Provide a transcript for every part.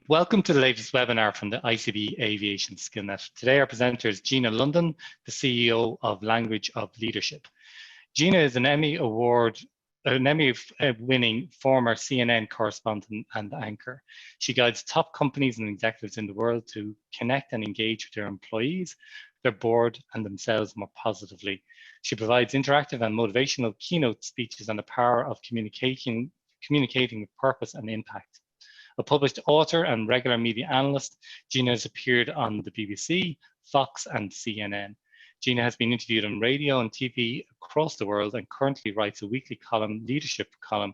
Welcome to the latest webinar from the ICBE Aviation SkillNet. Today our presenter is Gina London, the CEO of Language of Leadership. Gina is an Emmy-winning former CNN correspondent and anchor. She guides top companies and executives in the world to connect and engage with their employees, their board, and themselves more positively. She provides interactive and motivational keynote speeches on the power of communicating with purpose and impact. A published author and regular media analyst, Gina has appeared on the BBC, Fox, and CNN. Gina has been interviewed on radio and TV across the world and currently writes a weekly leadership column,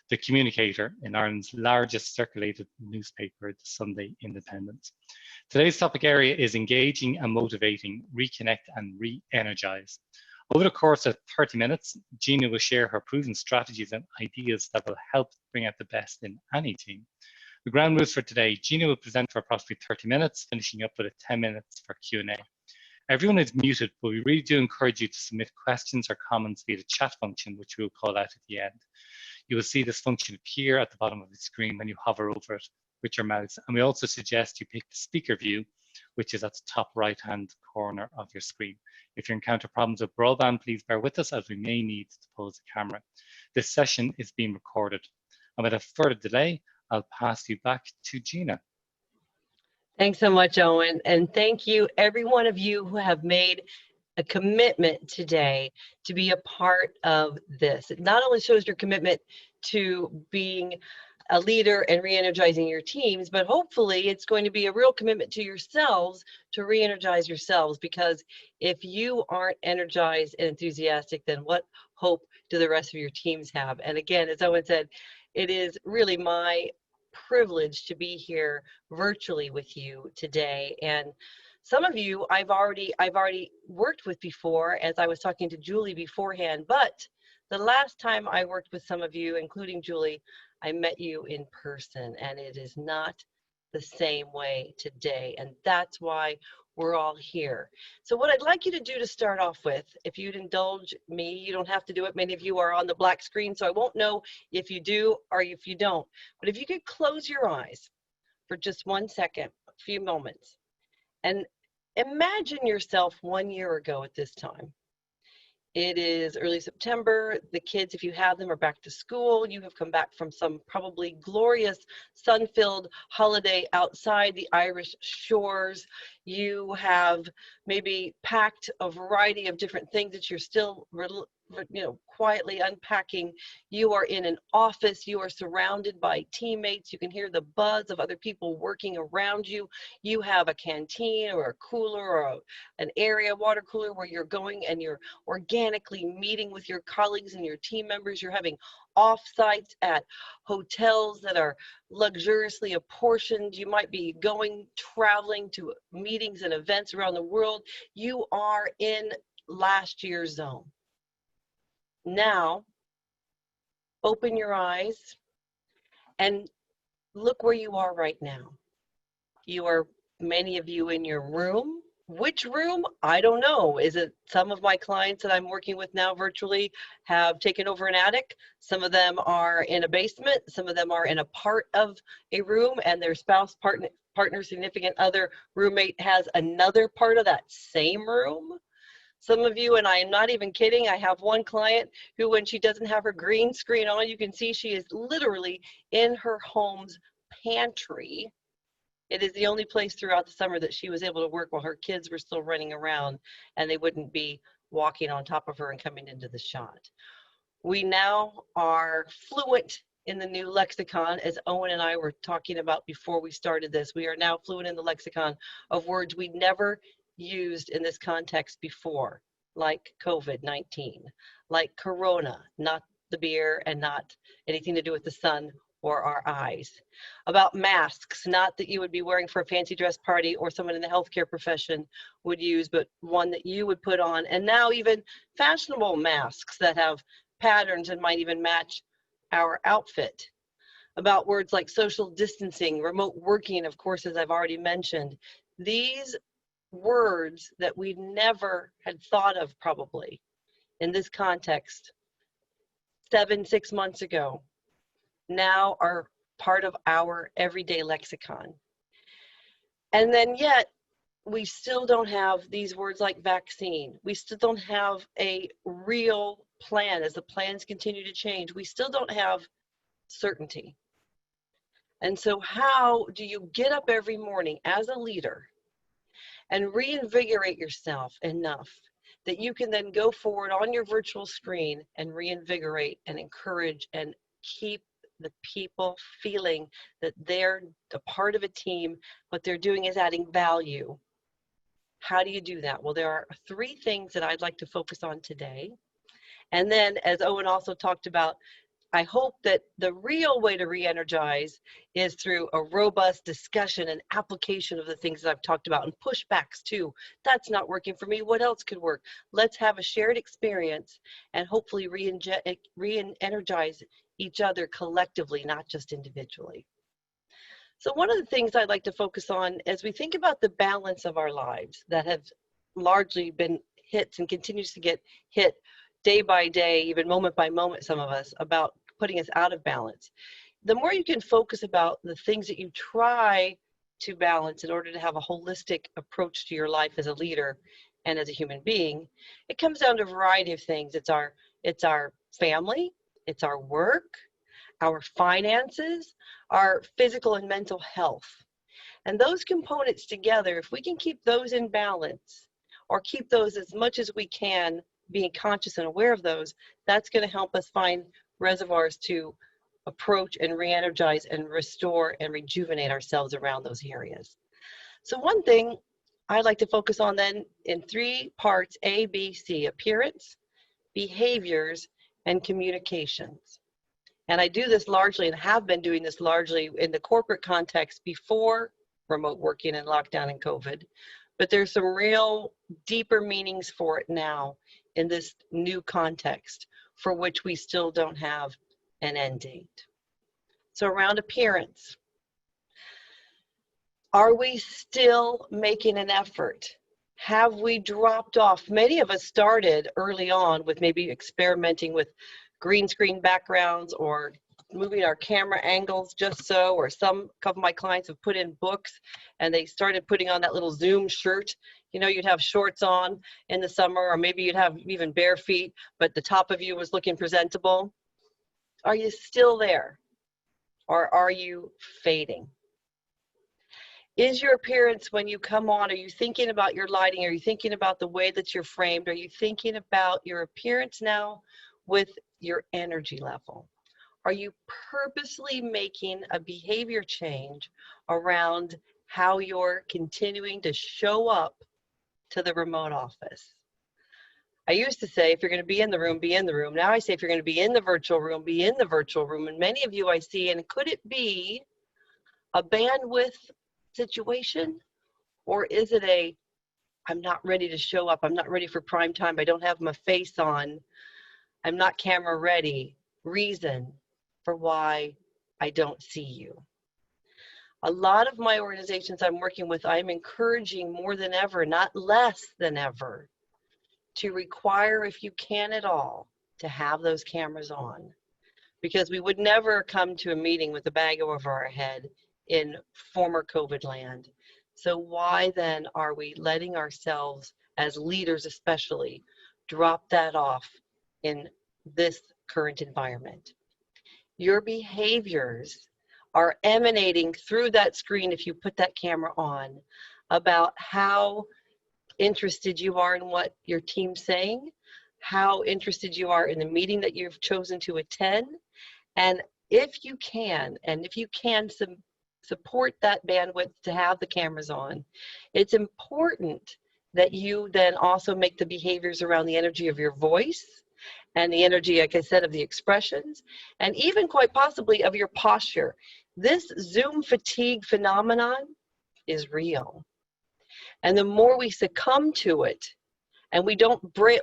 The Communicator, in Ireland's largest circulated newspaper, The Sunday Independent. Today's topic area is engaging and motivating, reconnect and re-energize. Over the course of 30 minutes, Gina will share her proven strategies and ideas that will help bring out the best in any team. The ground rules for today: Gina will present for approximately 30 minutes, finishing up with 10 minutes for Q&A. Everyone is muted, but we really do encourage you to submit questions or comments via the chat function, which we will call out at the end. You will see this function appear at the bottom of the screen when you hover over it with your mouse. And we also suggest you pick the speaker view, which is at the top right-hand corner of your screen. If you encounter problems with broadband, please bear with us as we may need to pause the camera. This session is being recorded. And without further delay, I'll pass you back to Gina. Thanks so much, Owen. And thank you, every one of you who have made a commitment today to be a part of this. It not only shows your commitment to being a leader and re-energizing your teams, but hopefully it's going to be a real commitment to yourselves to re-energize yourselves, because if you aren't energized and enthusiastic, then what hope do the rest of your teams have? And again, as Owen said, it is really my privilege to be here virtually with you today. And some of you I've already worked with before, as I was talking to Julie beforehand, but the last time I worked with some of you, including Julie, I met you in person, and it is not the same way today. And that's why we're all here. So what I'd like you to do to start off with, if you'd indulge me, you don't have to do it. Many of you are on the black screen, so I won't know if you do or if you don't. But if you could close your eyes for just 1 second, a few moments, and imagine yourself 1 year ago at this time. It is early September. The kids, if you have them, are back to school. You have come back from some probably glorious sun-filled holiday outside the Irish shores. You have maybe packed a variety of different things that you're still quietly unpacking. You are in an office. You are surrounded by teammates. You can hear the buzz of other people working around you. You have a canteen or a cooler or an area water cooler where you're going and you're organically meeting with your colleagues and your team members. You're having off-sites at hotels that are luxuriously apportioned. You might be traveling to meetings and events around the world. You are in last year's zone. Now, open your eyes and look where you are right now. You are, many of you, in your room. Which room? I don't know. Is it some of my clients that I'm working with now virtually have taken over an attic? Some of them are in a basement. Some of them are in a part of a room, and their spouse, partner, significant other, roommate has another part of that same room. Some of you, and I am not even kidding, I have one client who, when she doesn't have her green screen on, you can see she is literally in her home's pantry. It is the only place throughout the summer that she was able to work while her kids were still running around and they wouldn't be walking on top of her and coming into the shot. We now are fluent in the new lexicon, as Owen and I were talking about before we started this. We are now fluent in the lexicon of words we never used in this context before, like COVID-19, like Corona, not the beer and not anything to do with the sun or our eyes, about masks, not that you would be wearing for a fancy dress party or someone in the healthcare profession would use, but one that you would put on, and now even fashionable masks that have patterns and might even match our outfit, about words like social distancing, remote working, of course, as I've already mentioned. These words that we never had thought of probably in this context 6 months ago now are part of our everyday lexicon. And then yet, we still don't have these words like vaccine. We still don't have a real plan. As the plans continue to change, we still don't have certainty. And so how do you get up every morning as a leader and reinvigorate yourself enough that you can then go forward on your virtual screen and reinvigorate and encourage and keep the people feeling that they're a part of a team, what they're doing is adding value? How do you do that? Well, there are 3 things that I'd like to focus on today. And then, as Owen also talked about, I hope that the real way to re-energize is through a robust discussion and application of the things that I've talked about, and pushbacks too. That's not working for me. What else could work? Let's have a shared experience and hopefully re-energize each other collectively, not just individually. So one of the things I'd like to focus on as we think about the balance of our lives that have largely been hit and continues to get hit day by day, even moment by moment, some of us, about putting us out of balance. The more you can focus about the things that you try to balance in order to have a holistic approach to your life as a leader and as a human being, it comes down to a variety of things. It's our family, it's our work, our finances, our physical and mental health. And those components together, if we can keep those in balance, or keep those as much as we can, being conscious and aware of those, that's going to help us find reservoirs to approach and re-energize and restore and rejuvenate ourselves around those areas. So one thing I'd like to focus on then in 3 parts, A, B, C: appearance, behaviors, and communications. And I do this largely, and have been doing this largely in the corporate context before remote working and lockdown and COVID. But there's some real deeper meanings for it now in this new context, for which we still don't have an end date. So around appearance, are we still making an effort? Have we dropped off? Many of us started early on with maybe experimenting with green screen backgrounds or moving our camera angles just so, or a couple of my clients have put in books and they started putting on that little Zoom shirt. You know, you'd have shorts on in the summer, or maybe you'd have even bare feet, but the top of you was looking presentable. Are you still there? Or are you fading? Is your appearance when you come on, are you thinking about your lighting? Are you thinking about the way that you're framed? Are you thinking about your appearance now with your energy level? Are you purposely making a behavior change around how you're continuing to show up to the remote office? I used to say, if you're going to be in the room, be in the room. Now I say, if you're going to be in the virtual room, be in the virtual room. And many of you I see, and could it be a bandwidth situation? Or is it I'm not ready to show up. I'm not ready for prime time. I don't have my face on. I'm not camera ready. Reason for why I don't see you. A lot of my organizations I'm working with, I'm encouraging more than ever, not less than ever, to require, if you can at all, to have those cameras on. Because we would never come to a meeting with a bag over our head in former COVID land. So why then are we letting ourselves, as leaders especially, drop that off in this current environment? Your behaviors are emanating through that screen, if you put that camera on, about how interested you are in what your team's saying, how interested you are in the meeting that you've chosen to attend. And if you can, support that bandwidth to have the cameras on, it's important that you then also make the behaviors around the energy of your voice and the energy, like I said, of the expressions, and even quite possibly of your posture. This Zoom fatigue phenomenon is real. And the more we succumb to it and we don't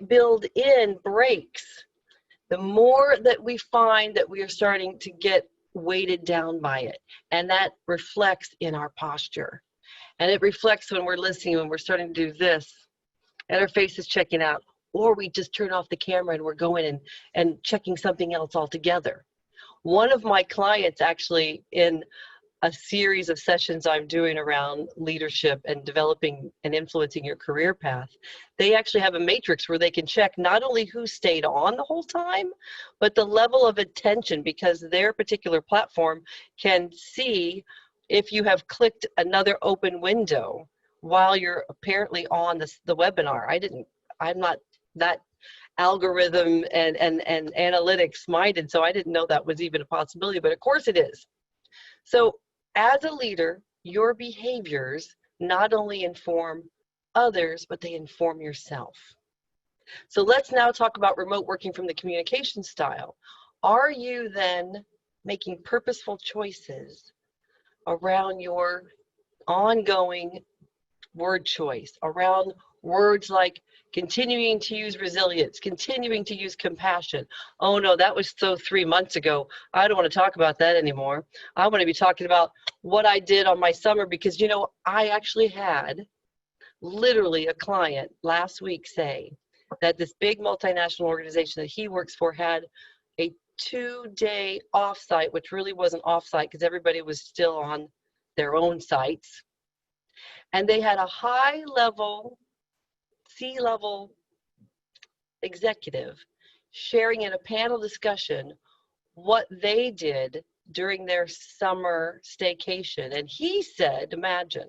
build in breaks, the more that we find that we are starting to get weighted down by it. And that reflects in our posture. And it reflects when we're listening, when we're starting to do this, and our face is checking out, or we just turn off the camera and we're going and checking something else altogether. One of my clients actually, in a series of sessions I'm doing around leadership and developing and influencing your career path, they actually have a matrix where they can check not only who stayed on the whole time, but the level of attention, because their particular platform can see if you have clicked another open window while you're apparently on the webinar. I'm not that algorithm and analytics minded, so I didn't know that was even a possibility, but of course it is. So as a leader, your behaviors not only inform others, but they inform yourself. So let's now talk about remote working from the communication style. Are you then making purposeful choices around your ongoing word choice, around words like continuing to use resilience, continuing to use compassion? Oh no, that was so 3 months ago. I don't want to talk about that anymore. I want to be talking about what I did on my summer, because, you know, I actually had literally a client last week say that this big multinational organization that he works for had a 2-day offsite, which really wasn't offsite because everybody was still on their own sites. And they had a high-level, C-level executive sharing in a panel discussion what they did during their summer staycation. And he said, imagine,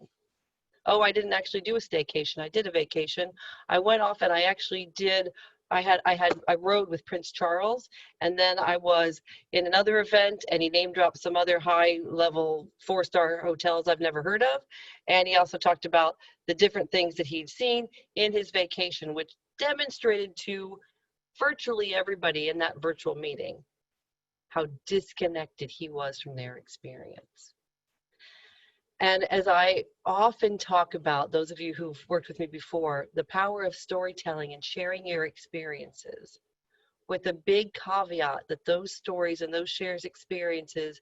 oh, I didn't actually do a staycation. I did a vacation. I went off and I actually did, I rode with Prince Charles, and then I was in another event, and he name dropped some other high level 4-star hotels I've never heard of. And he also talked about the different things that he'd seen in his vacation, which demonstrated to virtually everybody in that virtual meeting how disconnected he was from their experience. And as I often talk about, those of you who've worked with me before, the power of storytelling and sharing your experiences, with a big caveat that those stories and those shared experiences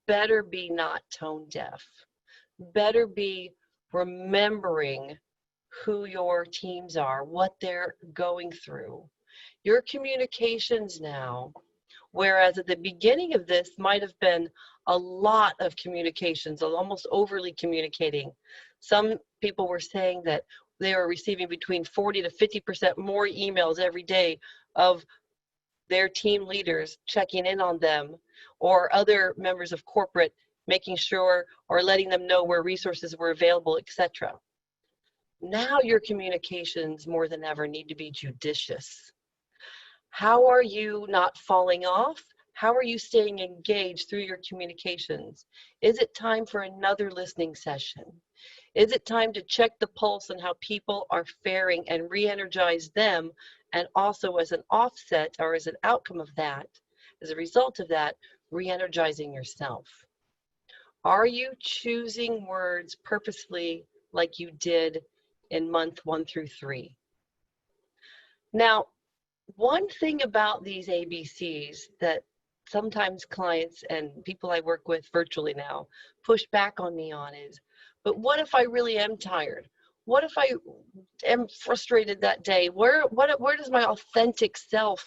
better be not tone deaf, better be remembering who your teams are, what they're going through. Your communications now, whereas at the beginning of this might have been a lot of communications, almost overly communicating. Some people were saying that they were receiving between 40 to 50% more emails every day of their team leaders checking in on them, or other members of corporate making sure or letting them know where resources were available, etc. Now your communications more than ever need to be judicious. How are you not falling off? How are you staying engaged through your communications? Is it time for another listening session? Is it time to check the pulse on how people are faring and re-energize them, and also as an offset or as an outcome of that, as a result of that, re-energizing yourself? Are you choosing words purposefully like you did in month 1 through 3? Now, one thing about these ABCs that sometimes clients and people I work with virtually now push back on me on is, but what if I really am tired? What if I am frustrated that day? Where does my authentic self,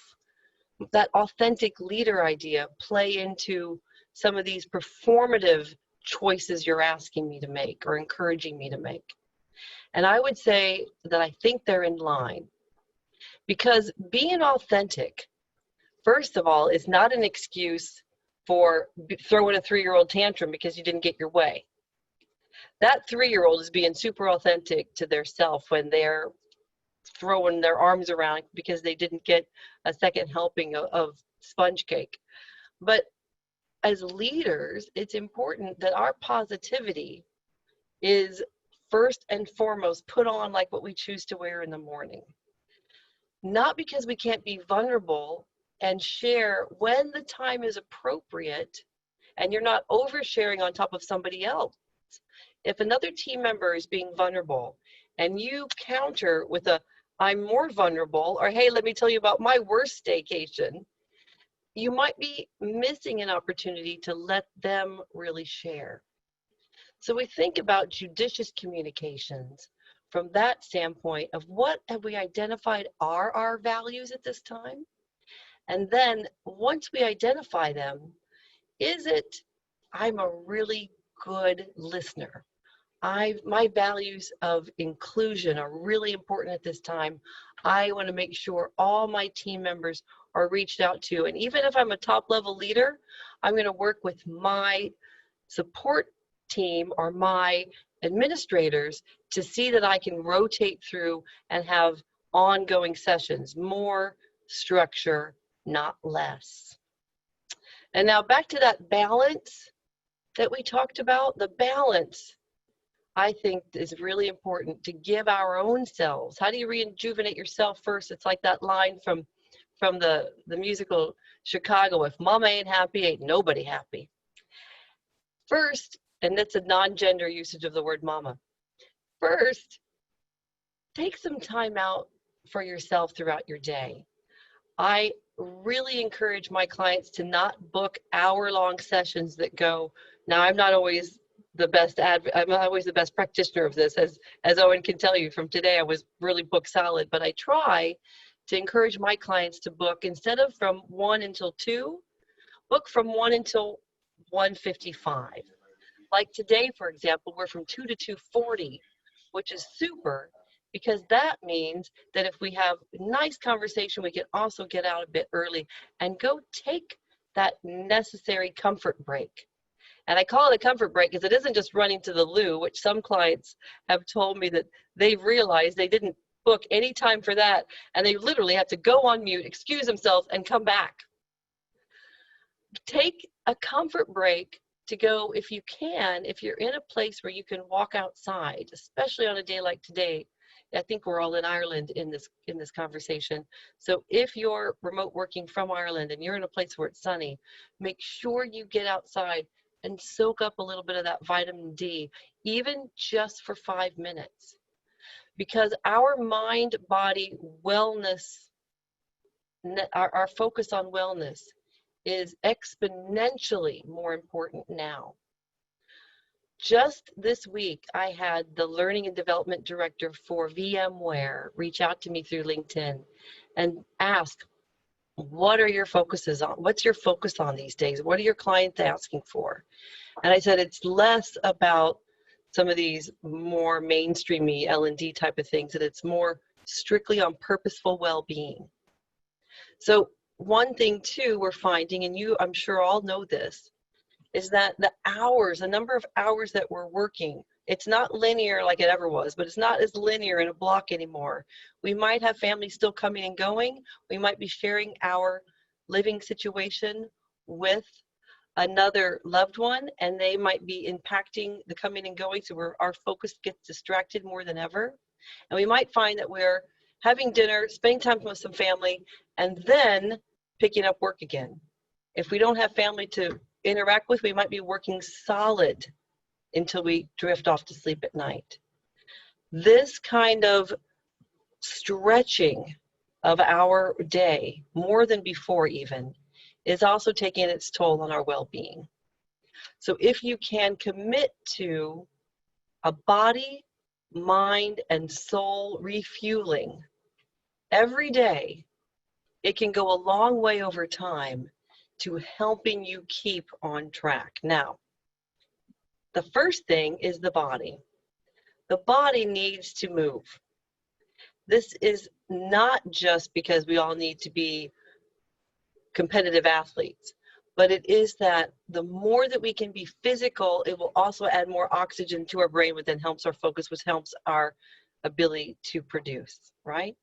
that authentic leader idea, play into some of these performative choices you're asking me to make or encouraging me to make? And I would say that I think they're in line. Because being authentic, first of all, is not an excuse for throwing a 3-year-old tantrum because you didn't get your way. That 3-year-old is being super authentic to their self when they're throwing their arms around because they didn't get a second helping of sponge cake. But as leaders, it's important that our positivity is first and foremost put on like what we choose to wear in the morning. Not because we can't be vulnerable and share when the time is appropriate and you're not oversharing on top of somebody else. If another team member is being vulnerable and you counter with a, I'm more vulnerable, or hey, let me tell you about my worst staycation, you might be missing an opportunity to let them really share. So we think about judicious communications from that standpoint of what have we identified are our values at this time? And then once we identify them, is it I'm a really good listener? My values of inclusion are really important at this time. I want to make sure all my team members are reached out to. And even if I'm a top level leader, I'm going to work with my support team or my administrators to see that I can rotate through and have ongoing sessions, more structure, not less. And now back to that balance that we talked about. The balance, I think, is really important to give our own selves. How do you rejuvenate yourself first? It's like that line from the musical Chicago, if mama ain't happy, ain't nobody happy. First, and that's a non-gender usage of the word mama. First, take some time out for yourself throughout your day. I really encourage my clients to not book hour-long sessions that go. Now, I'm not always the best I'm not always the best practitioner of this, as Owen can tell you. From today, I was really booked solid, but I try to encourage my clients to book, instead of from 1 until 2, book from 1 until 1:55. Like today, for example, we're from 2 to 2:40, which is super, because that means that if we have a nice conversation, we can also get out a bit early and go take that necessary comfort break. And I call it a comfort break because it isn't just running to the loo, which some clients have told me that they've realized they didn't book any time for that, and they literally have to go on mute, excuse themselves, and come back. Take a comfort break to go, if you can, if you're in a place where you can walk outside, especially on a day like today. I think we're all in Ireland in this conversation. So if you're remote working from Ireland and you're in a place where it's sunny, make sure you get outside and soak up a little bit of that vitamin D, even just for 5 minutes. Because our mind-body wellness, our focus on wellness is exponentially more important now. Just this week, I had the learning and development director for VMware reach out to me through LinkedIn and ask, what are your focuses on? What's your focus on these days? What are your clients asking for? And I said, it's less about some of these more mainstreamy L&D type of things, and it's more strictly on purposeful well-being. So one thing too we're finding, and you I'm sure all know this, is that the number of hours that we're working, it's not linear like it ever was, but it's not as linear in a block anymore. We might have families still coming and going. We might be sharing our living situation with another loved one, and they might be impacting the coming and going, so our focus gets distracted more than ever. And we might find that we're having dinner, spending time with some family, and then picking up work again. If we don't have family to interact with, we might be working solid until we drift off to sleep at night. This kind of stretching of our day, more than before even, is also taking its toll on our well-being. So if you can commit to a body, mind, and soul refueling every day, it can go a long way over time to helping you keep on track. Now, the first thing is the body. The body needs to move. This is not just because we all need to be competitive athletes, but it is that the more that we can be physical, it will also add more oxygen to our brain, which then helps our focus, which helps our ability to produce, right?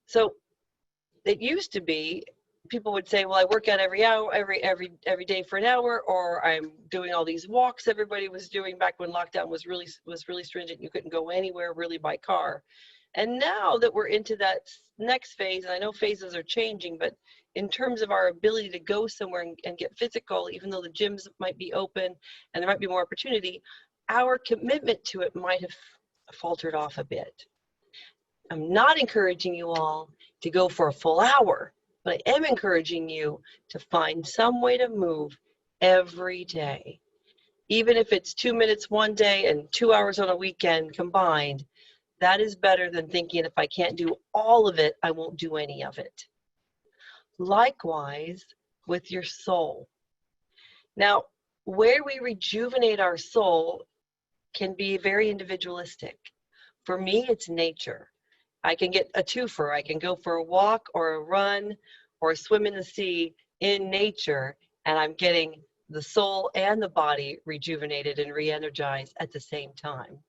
So it used to be, people would say, well, I work out every hour, every day for an hour, or I'm doing all these walks everybody was doing back when lockdown was really stringent. You couldn't go anywhere really by car. And now that we're into that next phase, and I know phases are changing, but in terms of our ability to go somewhere and get physical, even though the gyms might be open and there might be more opportunity, our commitment to it might have faltered off a bit. I'm not encouraging you all to go for a full hour, but I am encouraging you to find some way to move every day. Even if it's 2 minutes one day and 2 hours on a weekend combined, that is better than thinking, if I can't do all of it, I won't do any of it. Likewise with your soul. Now, where we rejuvenate our soul can be very individualistic. For me, it's nature. I can get a twofer. I can go for a walk or a run or swim in the sea in nature, and I'm getting the soul and the body rejuvenated and re-energized at the same time.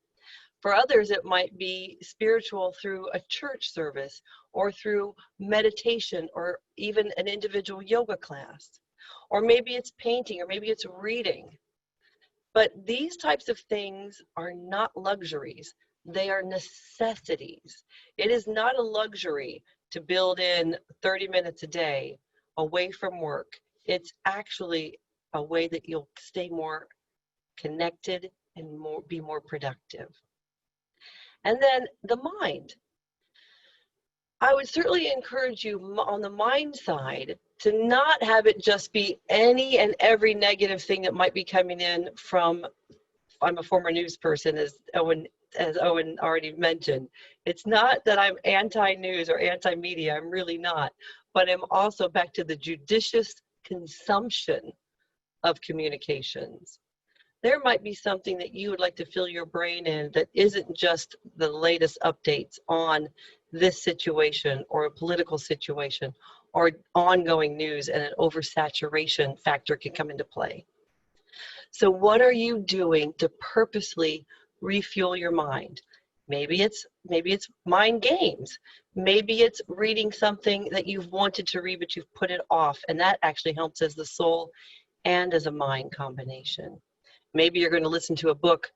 For others, it might be spiritual through a church service or through meditation or even an individual yoga class. Or maybe it's painting, or maybe it's reading. But these types of things are not luxuries. They are necessities. It is not a luxury to build in 30 minutes a day away from work. It's actually a way that you'll stay more connected and be more productive. And then the mind. I would certainly encourage you on the mind side to not have it just be any and every negative thing that might be coming in from, I'm a former news person, as Owen already mentioned. It's not that I'm anti-news or anti-media, I'm really not, but I'm also back to the judicious consumption of communications. There might be something that you would like to fill your brain in that isn't just the latest updates on this situation or a political situation or ongoing news, and an oversaturation factor can come into play. So what are you doing to purposely refuel your mind? Maybe it's mind games. Maybe it's reading something that you've wanted to read but you've put it off, and that actually helps as the soul and as a mind combination. Maybe you're going to listen to a book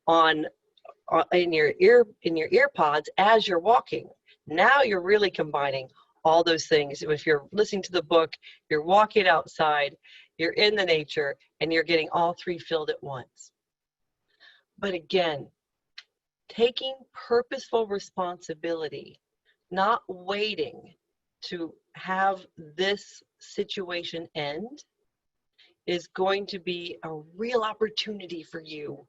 in your ear pods as you're walking. Now you're really combining all those things. If you're listening to the book, you're walking outside, you're in the nature, and you're getting all three filled at once. But again, taking purposeful responsibility, not waiting to have this situation end, is going to be a real opportunity for you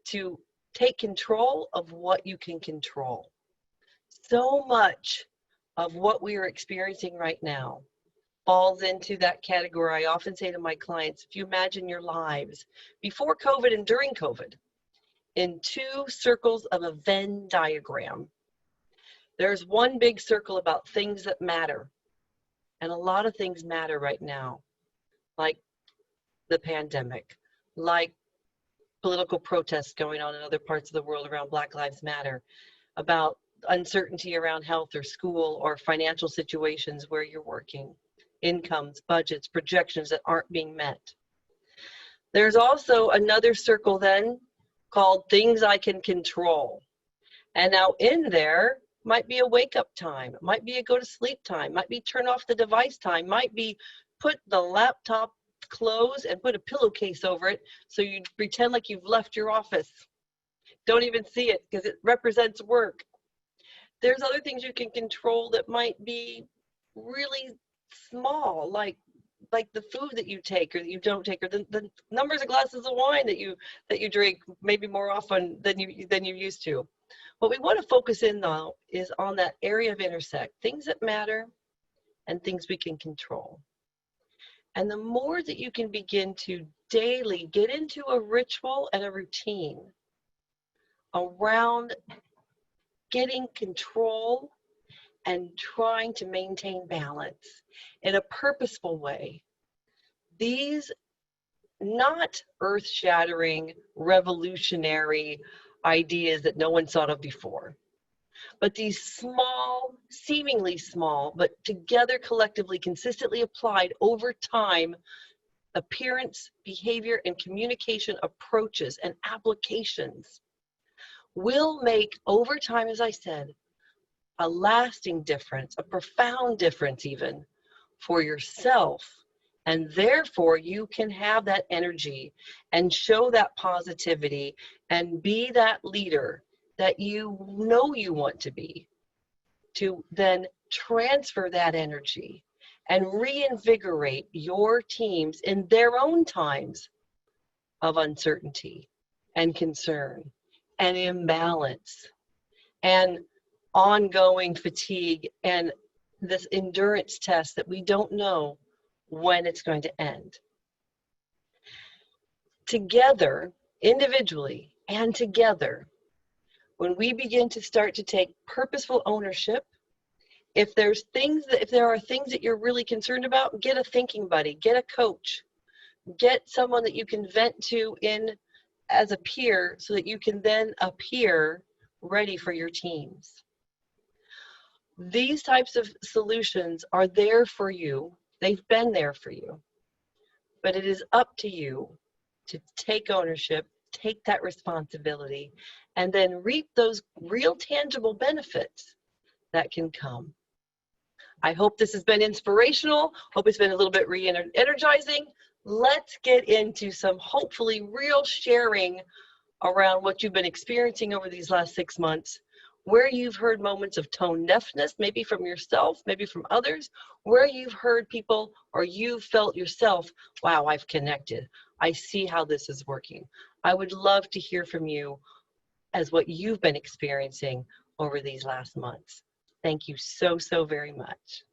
to take control of what you can control. So much of what we are experiencing right now falls into that category. I often say to my clients, if you imagine your lives before COVID and during COVID in two circles of a Venn diagram. There's one big circle about things that matter. And a lot of things matter right now, like the pandemic, like political protests going on in other parts of the world around Black Lives Matter, about uncertainty around health or school or financial situations where you're working, incomes, budgets, projections that aren't being met. There's also another circle then called things I can control. And now in there might be a wake up time, it might be a go to sleep time, might be turn off the device time, might be put the laptop close and put a pillowcase over it so you pretend like you've left your office. Don't even see it because it represents work. There's other things you can control that might be really small, like the food that you take or that you don't take, or the numbers of glasses of wine that you drink maybe more often than you used to. What we want to focus in though is on that area of intersect, things that matter and things we can control. And the more that you can begin to daily get into a ritual and a routine around getting control and trying to maintain balance in a purposeful way, these not earth-shattering, revolutionary ideas that no one thought of before, but these small, seemingly small, but together collectively, consistently applied over time, appearance, behavior, and communication approaches and applications will make, over time, as I said, a lasting difference, a profound difference even for yourself. And therefore, you can have that energy and show that positivity and be that leader that you know you want to be, to then transfer that energy and reinvigorate your teams in their own times of uncertainty and concern and imbalance and ongoing fatigue and this endurance test that we don't know when it's going to end. together, individually and together, when we begin to start to take purposeful ownership, if there are things that you're really concerned about, get a thinking buddy, get a coach, get someone that you can vent to in as a peer so that you can then appear ready for your teams. These types of solutions are there for you. They've been there for you. But it is up to you to take ownership, take that responsibility, and then reap those real tangible benefits that can come. I hope this has been inspirational. Hope it's been a little bit re-energizing. Let's get into some hopefully real sharing around what you've been experiencing over these last 6 months, where you've heard moments of tone deafness, maybe from yourself, maybe from others, where you've heard people or you felt yourself, wow, I've connected. I see how this is working. I would love to hear from you as what you've been experiencing over these last months. Thank you so, so very much.